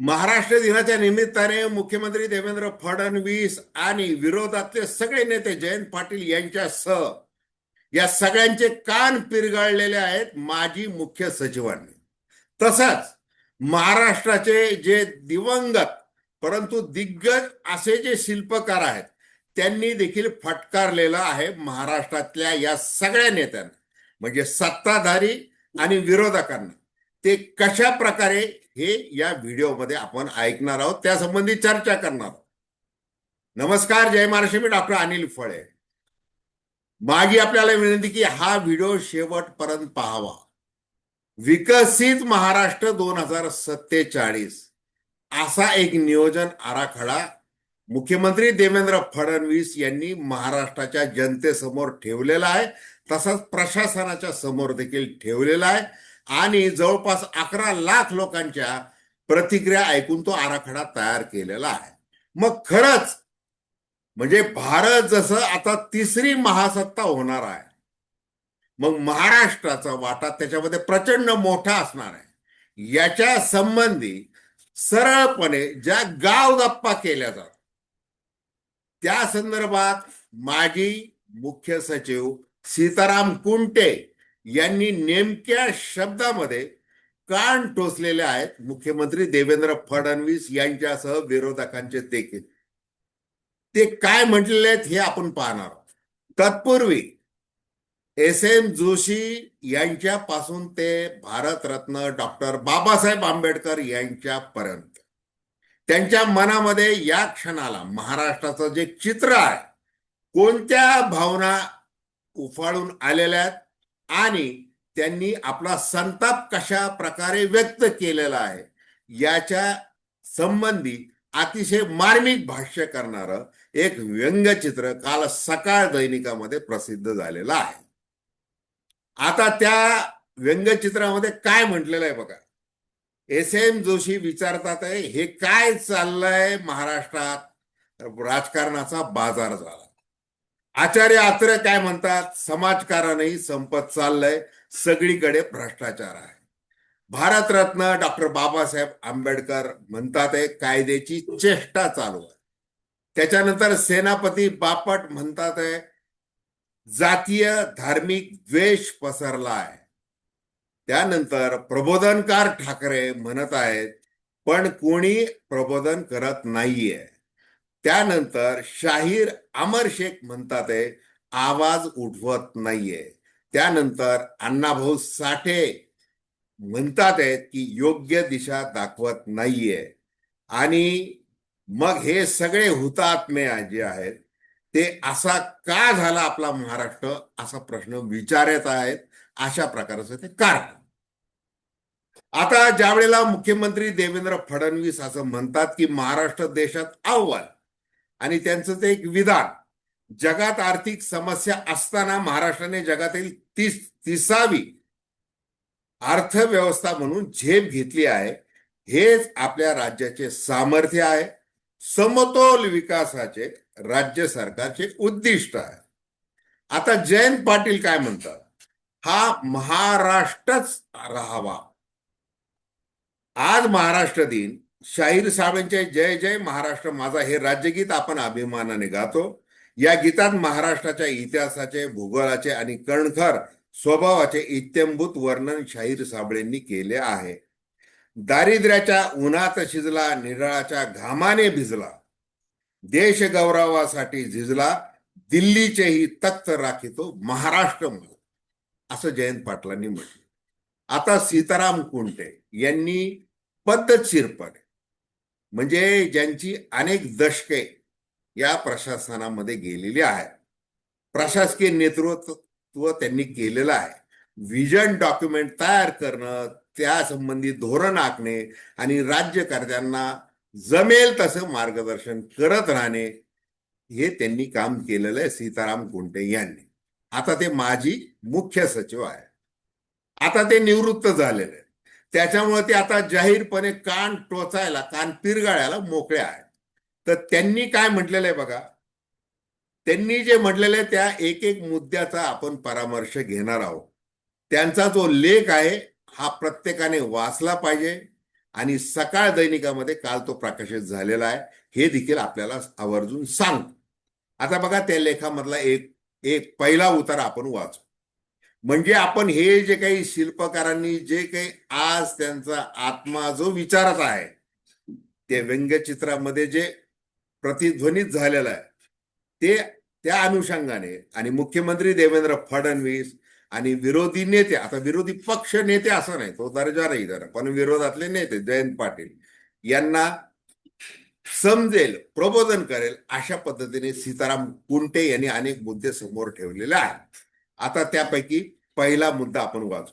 महाराष्ट्र दिनाच्या निमित्ताने मुख्यमंत्री देवेंद्र फडणवीस आणि विरोधातले सगळे नेते जयंत पाटील यांच्यासह या सगळ्यांचे कान पिरगाळलेले आहेत माजी मुख्य सचिवांनी. तसंच महाराष्ट्राचे जे दिवंगत परंतु दिग्गज असे जे शिल्पकार आहेत त्यांनी देखील फटकारलेलं आहे महाराष्ट्रातल्या या सगळ्या नेत्यांना, म्हणजे सत्ताधारी आणि विरोधकांना. ते कशा प्रकारे हे या व्हिडिओमध्ये आपण ऐकणार आहोत, त्यासंबंधी चर्चा करणार आहोत. नमस्कार, जय महाराष्ट्र. मी डॉक्टर अनिल फळे. माझी आपल्याला विनंती की हा व्हिडिओ शेवटपर्यंत पाहावा. विकसित महाराष्ट्र 2047 असा एक नियोजन आराखडा मुख्यमंत्री देवेंद्र फडणवीस यांनी महाराष्ट्राच्या जनतेसमोर ठेवलेला आहे, तसंच प्रशासनाच्या समोर देखील ठेवलेला आहे. आणि जवळपास 11 लाख लोकांच्या प्रतिक्रिया ऐकून तो आराखडा तयार केलेला आहे. मग खरंच म्हणजे भारत जसं आता तिसरी महासत्ता होणार आहे, मग महाराष्ट्राचा वाटा त्याच्यामध्ये प्रचंड मोठा असणार आहे. याच्या संबंधी सरळपणे ज्या गाव गप्पा केल्या जातात त्या संदर्भात माजी मुख्य सचिव सीताराम कुंटे यांनी नेमक्या शब्दामध्ये कान टोचलेले आहेत मुख्यमंत्री देवेंद्र फडणवीस यांच्यासह विरोधकांचे देखील. ते काय म्हटलेले आहेत हे आपण पाहणार आहोत. तत्पूर्वी एस.एम. जोशी यांच्यापासून ते भारतरत्न डॉक्टर बाबासाहेब आंबेडकर यांच्यापर्यंत त्यांच्या मनामध्ये या क्षणाला महाराष्ट्राचं जे चित्र आहे, कोणत्या भावना उफाळून आलेल्या आहेत आणि त्यांनी आपला संताप कशा प्रकारे व्यक्त केलेला आहे याच्या संबंधी अतिशय मार्मिक भाष्य करणारं एक व्यंगचित्र काल सकाळ दैनिकामध्ये प्रसिद्ध झालेलं आहे. आता त्या व्यंगचित्रामध्ये काय म्हटलेलं आहे बघा. एस.एम. जोशी विचारतात आहे, हे काय चाललंय महाराष्ट्रात? राजकारणाचा बाजार झाला. आचार्य आत्रे काय म्हणतात, समाजकारणही संपत चाललंय, सगळीकडे भ्रष्टाचार आहे. भारतरत्न डॉक्टर बाबासाहेब आंबेडकर म्हणतात आहे, कायद्याची चेष्टा चालू आहे. त्याच्यानंतर सेनापती बापट म्हणतात आहे, जातीय धार्मिक द्वेष पसरला आहे. त्यानंतर प्रबोधनकार ठाकरे म्हणत आहेत, पण कोणी प्रबोधन करत नाहीये. त्यानंतर शाहीर अमर शेख म्हणतात आहे, आवाज उठवत नाहीये. त्यानंतर अण्णाभाऊ साठे म्हणतात आहेत की योग्य दिशा दाखवत नाहीये. आणि मग हे सगळे हुतात्मे जे आहेत ते असा का झाला आपला महाराष्ट्र, असा प्रश्न विचारत आहेत. अशा प्रकारचं ते कारण. आता ज्या वेळेला मुख्यमंत्री देवेंद्र फडणवीस असं म्हणतात की महाराष्ट्र देशात अव्वल, आणि त्यांचं ते एक विधान, जगात आर्थिक समस्या असताना महाराष्ट्राने जगातील 30वी अर्थव्यवस्था म्हणून झेप घेतली आहे. हेच आपल्या राज्याचे सामर्थ्य आहे. समतोल विकासाचे राज्य सरकारचे उद्दिष्ट आहे. आता जयंत पाटील काय म्हणतात, हा महाराष्ट्रच राहावा. आज महाराष्ट्र दिन, शाहीर साहेबांचे जय जय महाराष्ट्र माझा हे राज्यगीत आपण अभिमानाने गातो. या गीतात महाराष्ट्राच्या इतिहासाचे, भूगोलाचे आणि कणखर स्वभावाचे इत्थंभूत वर्णन शाहीर साबळेंनी केले आहे. दारिद्र्याच्या उन्हात शिजला, निराळाच्या घामाने भिजला, देश गौरवासाठी झिजला, दिल्लीचेही तख्त राखितो महाराष्ट्र मला, असं जयंत पाटलांनी म्हटलं. आता सीताराम कुंटे यांनी पद्धतशीरपणे, म्हणजे ज्यांची अनेक दशके या प्रशासनामध्ये गेलेली आहे, प्रशासकीय नेतृत्व त्यांनी केलेलं आहे, व्हिजन डॉक्युमेंट तयार करणं, त्या संबंधी धोरण आखणे आणि राज्यकर्त्यांना जमेल तसं मार्गदर्शन करत राहणे, हे त्यांनी काम केलेलं आहे सीताराम कुंटे यांनी. आता ते माजी मुख्य सचिव आहे. आता ते निवृत्त झालेले, त्याच्यामुळे ते आता जाहीरपणे कान टोचायला, कान पिरगाळायला मोकळे आहेत. तर त्यांनी काय म्हटलेलं आहे बघा. त्यांनी जे म्हटलेलं आहे त्या एक एक मुद्द्याचा आपण परामर्श घेणार आहोत. त्यांचा जो लेख आहे हा प्रत्येकाने वाचला पाहिजे. आणि सकाळ दैनिकामध्ये काल तो प्रकाशित झालेला आहे, हे देखील आपल्याला आवर्जून सांगतो. आता बघा त्या लेखामधला एक एक पहिला उतार आपण वाचू. म्हणजे आपण हे जे काही शिल्पकारांनी जे काही आज त्यांचा आत्मा जो विचारत आहे ते व्यंगचित्रामध्ये जे प्रतिध्वनित झालेलं आहे ते त्या अनुषंगाने आणि मुख्यमंत्री देवेंद्र फडणवीस आणि विरोधी नेते, आता विरोधी पक्ष नेते असं नाही, तो दर्जा नाही जरा, पण विरोधातले नेते जयंत पाटील यांना समजेल, प्रबोधन करेल अशा पद्धतीने सीताराम कुंटे यांनी अनेक मुद्दे समोर ठेवलेले आहेत. आता त्यापैकी पहिला मुद्दा आपण वाचू.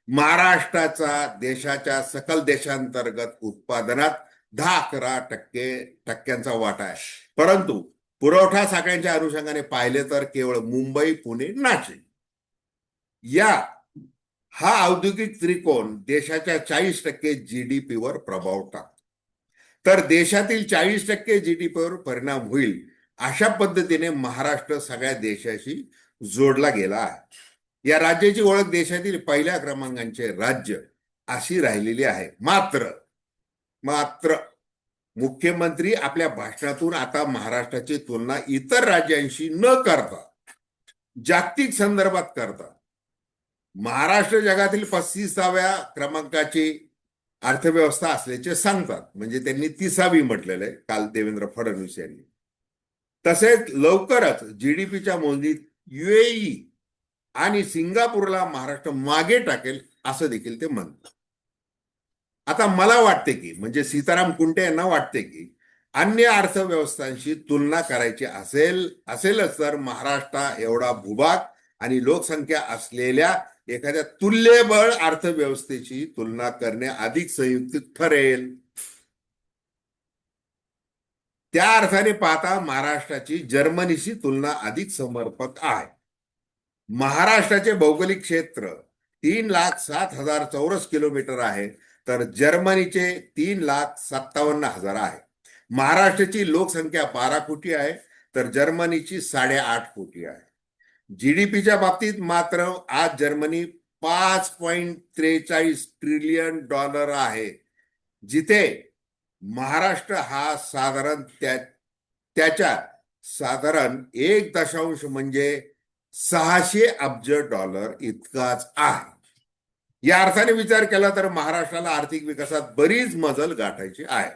महाराष्ट्राचा देशाच्या सकल देशांतर्गत उत्पादनात 10-11% वाटा आहे, परंतु पुरवठा साखळ्यांच्या अनुषंगाने पाहिले तर केवळ मुंबई, पुणे, नाशिक या हा औद्योगिक त्रिकोण देशाच्या 40% जीडीपीवर प्रभाव टाकतो. तर देशातील 40% जीडीपीवर परिणाम होईल अशा पद्धतीने महाराष्ट्र सगळ्या देशाशी जोडला गेला आहे. या राज्याची ओळख देशातील पहिल्या क्रमांकाचे राज्य अशी राहिलेली आहे. मात्र मुख्यमंत्री आपल्या भाषणातून आता महाराष्ट्राची तुलना इतर राज्यांशी न करता जागतिक संदर्भात करता महाराष्ट्र जगातील 35व्या क्रमांकाची अर्थव्यवस्था असल्याचे सांगतात. म्हणजे त्यांनी 30वी म्हटलेलं आहे काल देवेंद्र फडणवीस यांनी. तसेच लवकरच जीडीपीच्या मोजणीत युएई आणि सिंगापूरला महाराष्ट्र मागे टाकेल असं देखील ते म्हणतात. आता मला वाटते की म्हणजे सीताराम कुंटे यांना वाटते की अन्य अर्थव्यवस्थांशी तुलना करायची असेलच तर महाराष्ट्र एवढा भूभाग आणि लोकसंख्या असलेल्या एखाद्या तुल्यबळ अर्थव्यवस्थेची तुलना करणे अधिक संयुक्त ठरेल. त्या अर्थाने पाहता महाराष्ट्राची जर्मनीशी तुलना अधिक समर्पक आहे. महाराष्ट्राचे भौगोलिक क्षेत्र 3,07,000 चौरस किलोमीटर आहे, तर जर्मनीचे 3,57,000 आहे. महाराष्ट्राची लोकसंख्या 12 कोटी आहे, तर जर्मनीची 8.5 कोटी आहे. जीडीपीच्या बाबतीत मात्र आज जर्मनी $5.43 ट्रिलियन आहे, जिथे महाराष्ट्र हा साधारण त्याच्या साधारण 1 म्हणजे $600 अब्ज इतकाच आहे. या अर्थाने विचार केला तर महाराष्ट्राला आर्थिक विकासात बरीच मजल गाठायची आहे.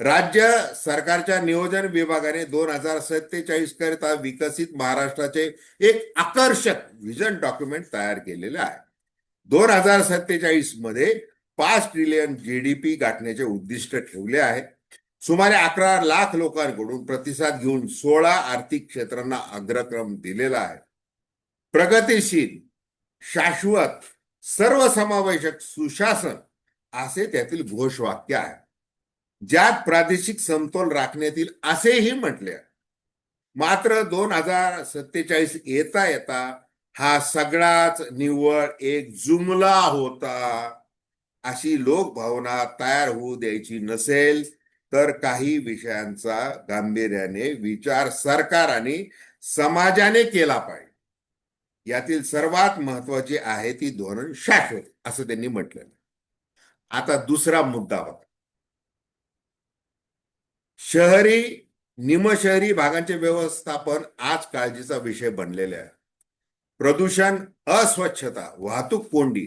राज्य सरकारच्या नियोजन विभागाने 2047 करिता विकसित महाराष्ट्राचे एक आकर्षक विजन डॉक्युमेंट तयार केलेले आहे. 2047 मध्ये 5 ट्रिलियन जीडीपी गाठण्याचे उद्दिष्ट ठेवले आहे. सुमारे 11 लाख लोकांकडून प्रतिसाद घेऊन 16 आर्थिक क्षेत्रांना अग्रक्रम दिलेला आहे. प्रगतिशील, शाश्वत, सर्वसमावेशक सुशासन असे त्यातील घोषवाक्य आहे, ज्यात प्रादेशिक समतोल राखण्यात येईल असेही म्हटले. मात्र 2047 येता येता हा सगळाच निव्वळ एक जुमला होता अशी लोकभावना तयार होऊ द्यायची नसेल तर काही विषयांचा गांभीर्याने विचार सरकार आणि समाजाने केला पाहिजे. यातील सर्वात महत्वाची आहे ती धोरण शाश्वत असं त्यांनी म्हटलं. आता दुसरा मुद्दा होता शहरी निमशहरी भागांचे व्यवस्थापन आज काळजीचा विषय बनलेले आहे. प्रदूषण, अस्वच्छता, वाहतूक कोंडी,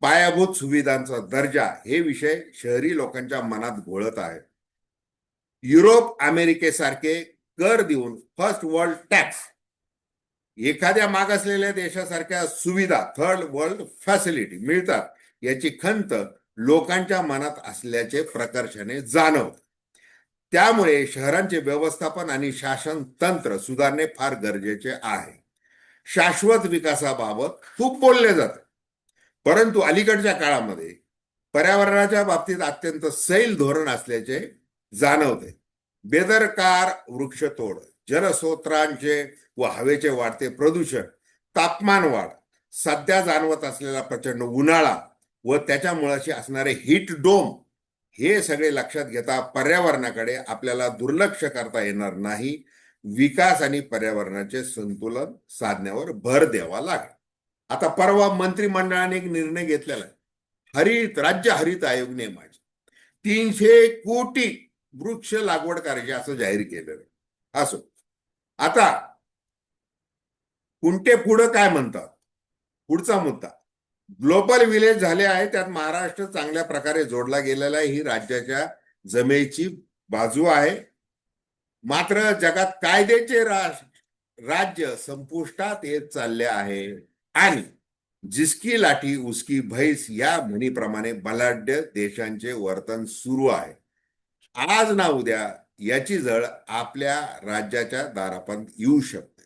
पायाभूत सुविधांचा दर्जा हे विषय शहरी लोकांच्या मनात घोळत आहेत. युरोप, अमेरिकेसारखे कर देऊन फर्स्ट वर्ल्ड टॅक्स, एखाद्या मागासलेल्या देशासारख्या सुविधा थर्ड वर्ल्ड फॅसिलिटी मिळतात याची खंत लोकांच्या मनात असल्याचे प्रकर्षाने जाणवते. त्यामुळे शहरांचे व्यवस्थापन आणि शासन तंत्र सुधारणे फार गरजेचे आहे. शाश्वत विकासाबाबत खूप बोलले जाते, परंतु अलीकडच्या काळामध्ये पर्यावरणाच्या बाबतीत अत्यंत सैल धोरण असल्याचे जाणवते. बेदरकार वृक्षतोड, जलस्रोतांचे व हवेचे वाढते प्रदूषण, तापमान वाढ, सध्या जाणवत असलेला प्रचंड उन्हाळा व त्याच्यामुळे असणारे हीट डोम हे सगळे लक्षात घेता पर्यावरणाकडे आपल्याला दुर्लक्ष करता येणार नाही. विकास आणि पर्यावरणाचे संतुलन साधण्यावर भर द्यावा लागेल. आता परवा मंत्रिमंडळाने एक निर्णय घेतलेला आहे, राज्य हरित आयोग नेमायचे. 300 कोटी वृक्ष लागवड करायची असं जाहीर केलेलं आहे. असो, आता कुंटे पुढं काय म्हणतात, पुढचा मुद्दा, ग्लोबल विलेज झाले आहे, त्यात महाराष्ट्र चांगल्या प्रकारे जोडला गेलेला आहे, ही राज्याच्या जमेची बाजू आहे. मात्र जगात कायद्याचे राज्य संपुष्टात येत चालले आहे आणि जिसकी लाठी उसकी भैस या म्हणीप्रमाणे बलाढ्य देशांचे वर्तन सुरू आहे. आज ना उद्या याची झळ आपल्या राज्याच्या दारापर्यंत येऊ शकते.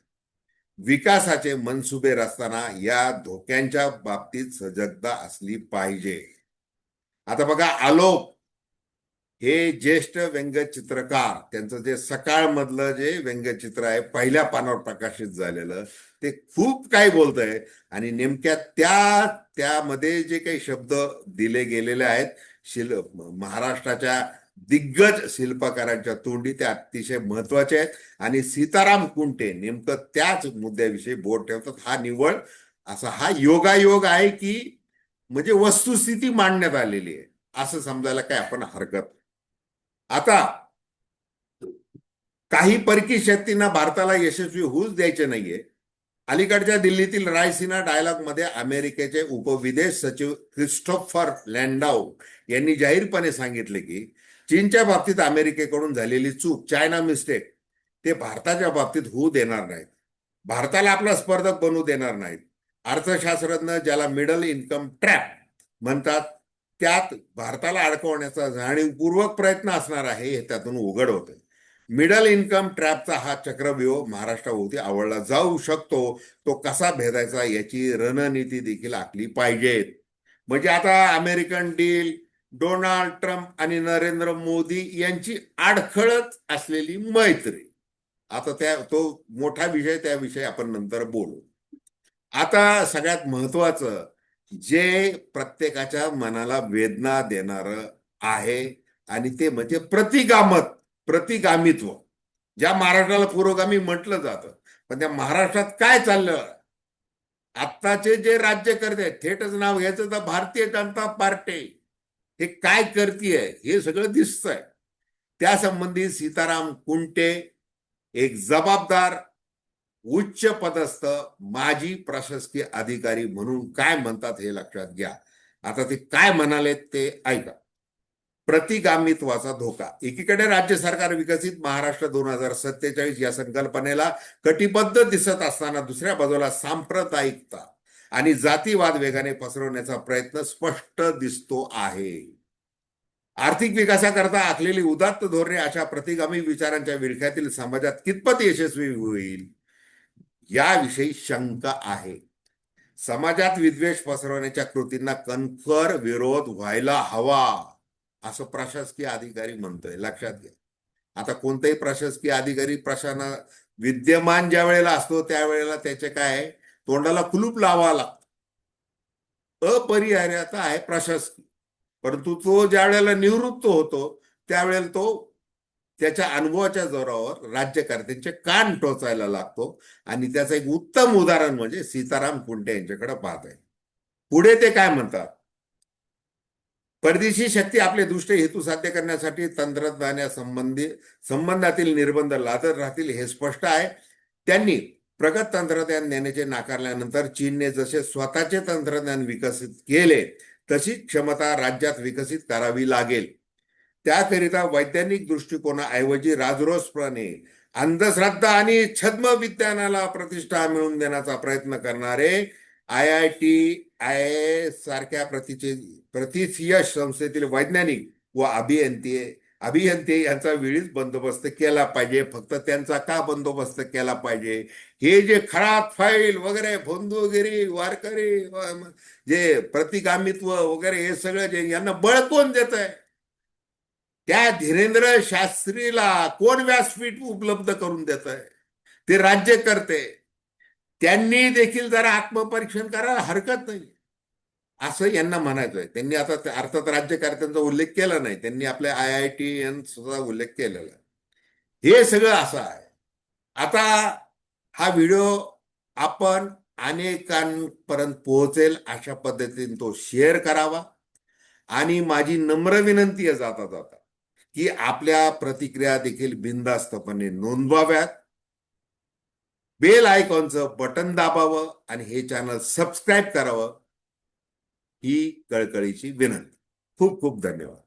विकासाचे मनसुबे रचताना या धोक्यांच्या बाबतीत सजगता असली पाहिजे. आता बघा, आलोक हे ज्येष्ठ व्यंगचित्रकार, त्यांचं जे सकाळ मधलं जे व्यंगचित्र आहे पहिल्या पानावर प्रकाशित झालेलं, ते खूप काही बोलतंय आणि नेमक्या त्यामध्ये जे काही शब्द दिले गेलेले आहेत महाराष्ट्राच्या दिग्गज शिल्पकारांच्या तोंडी, ते अतिशय महत्वाचे आहेत. आणि सीताराम कुंटे नेमकं त्याच मुद्द्याविषयी बोट ठेवतात. हा निव्वळ असा हा योगायोग आहे की म्हणजे वस्तुस्थिती मांडण्यात आलेली आहे असं समजायला काय आपण हरकत. आता काही परकी शक्तींना भारताला यशस्वी होऊच द्यायचे नाहीये. अलीकडच्या दिल्लीतील रायसिना डायलॉग मध्ये अमेरिकेचे उपविदेश सचिव क्रिस्टोफर लँडाऊ यांनी जाहीरपणे सांगितले की चीनच्या बाबतीत अमेरिकेकडून झालेली चूक, चायना मिस्टेक, ते भारताच्या बाबतीत होऊ देणार नाहीत. भारताला आपला स्पर्धक बनवू देणार नाहीत. अर्थशास्त्रज्ञ ज्याला मिडल इन्कम ट्रॅप म्हणतात, त्यात भारताला अडकवण्याचा जाणीवपूर्वक प्रयत्न असणार आहे हे त्यातून उघड होते. मिडल इन्कम ट्रॅपचा हा चक्रव्यूह महाराष्ट्राभोवती आवडला जाऊ शकतो. तो कसा भेदायचा याची रणनीती देखील आखली पाहिजे. म्हणजे आता अमेरिकन डील, डोनाल्ड ट्रम्प आणि नरेंद्र मोदी यांची अडखळत असलेली मैत्री, आता तो मोठा विषय, त्याविषयी आपण नंतर बोलू. आता सगळ्यात महत्वाचं जे प्रत्येकाच्या मनाला वेदना देणार आहे आणि ते म्हणजे प्रतिगामित्व. ज्या महाराष्ट्राला पुरोगामी म्हटलं जातं, पण त्या महाराष्ट्रात काय चाललं, आत्ताचे जे राज्यकर्ते, थेटच नाव घ्यायचं तर भारतीय जनता पार्टी, हे काय करतीये हे सगळं दिसतंय. त्या संबंधी सीताराम कुंटे एक जबाबदार उच्च पदस्थ माजी प्रशासकीय अधिकारी म्हणून काय म्हणतात हे लक्षात घ्या. आता ते काय म्हणाले ते ऐका. प्रतिगामित्वाचा धोका. एकीकडे राज्य सरकार विकसित महाराष्ट्र 2047 या संकल्पनेला कटिबद्ध दिसत असताना दुसऱ्या बाजूला सांप्रदायिकता आणि जातीवाद वेगाने पसरवण्याचा प्रयत्न स्पष्ट दिसतो आहे. आर्थिक विकासाकरता आखलेली उदात्त धोरणे अशा प्रतिगामी विचारांच्या विळख्यातील समाजात कितपत यशस्वी होईल याविषयी शंका आहे. समाजात विद्वेष पसरवण्याच्या कृतींना कणखर विरोध व्हायला हवा असं प्रशासकीय अधिकारी म्हणतोय. लक्षात घ्या. आता कोणताही प्रशासकीय अधिकारी विद्यमान ज्या वेळेला असतो त्यावेळेला त्याचे काय तोंडाला कुलूप लावावा लागतं. अपरिहार्यता आहे प्रशासकीय. परंतु तो ज्या वेळेला निवृत्त होतो त्यावेळेला तो त्याच्या अनुभवाच्या जोरावर राज्यकर्त्यांचे कान टोचायला लागतो. आणि त्याचं एक उत्तम उदाहरण म्हणजे सीताराम कुंटे यांच्याकडे पाहत आहे. पुढे ते काय म्हणतात, परदेशी शक्ती आपले दुष्ट हेतू साध्य करण्यासाठी संबंधातील निर्बंध लादत राहतील हे स्पष्ट आहे. त्यांनी प्रगत तंत्रज्ञान देण्याचे नाकारल्यानंतर चीनने जसे स्वतःचे तंत्रज्ञान विकसित केले तशी क्षमता राज्यात विकसित करावी लागेल. त्याकरिता वैज्ञानिक दृष्टिकोनाऐवजी राजरोसपणे अंधश्रद्धा आणि छद्म विज्ञानाला प्रतिष्ठा मिळवून देण्याचा प्रयत्न करणारे IIT सारख्या प्रथितयश संस्थेतील वैज्ञानिक व अभियंते यांचा वेळीच बंदोबस्त केला पाहिजे. फक्त त्यांचा का बंदोबस्त केला पाहिजे, हे जे खराब फाईल वगैरे भोंदूगिरी वारकरी जे प्रतिगामित्व वगैरे हे सगळं जे यांना बळ कोण देत आहे, त्या धीरेंद्र शास्त्रीला कोण व्यासपीठ उपलब्ध करून देत आहे, ते राज्य करते. त्यांनी देखील जरा आत्मपरीक्षण करायला हरकत नाही असं यांना म्हणायचंय. त्यांनी आता अर्थात राज्यकर्त्यांचा उल्लेख केला नाही, त्यांनी आपल्या IIT सुद्धा उल्लेख केलेला. हे सगळं असं आहे. आता हा व्हिडिओ आपण अनेकांपर्यंत पोहोचेल अशा पद्धतीने तो शेअर करावा आणि माझी नम्र विनंती आहे जाता जाता की आपल्या प्रतिक्रिया देखील बिनधास्तपणे नोंदवाव्यात, बेल आयकॉनचं बटन दाबावं आणि हे चॅनल सबस्क्राईब करावं, ही कळकळीची विनंती. खूप खूप धन्यवाद.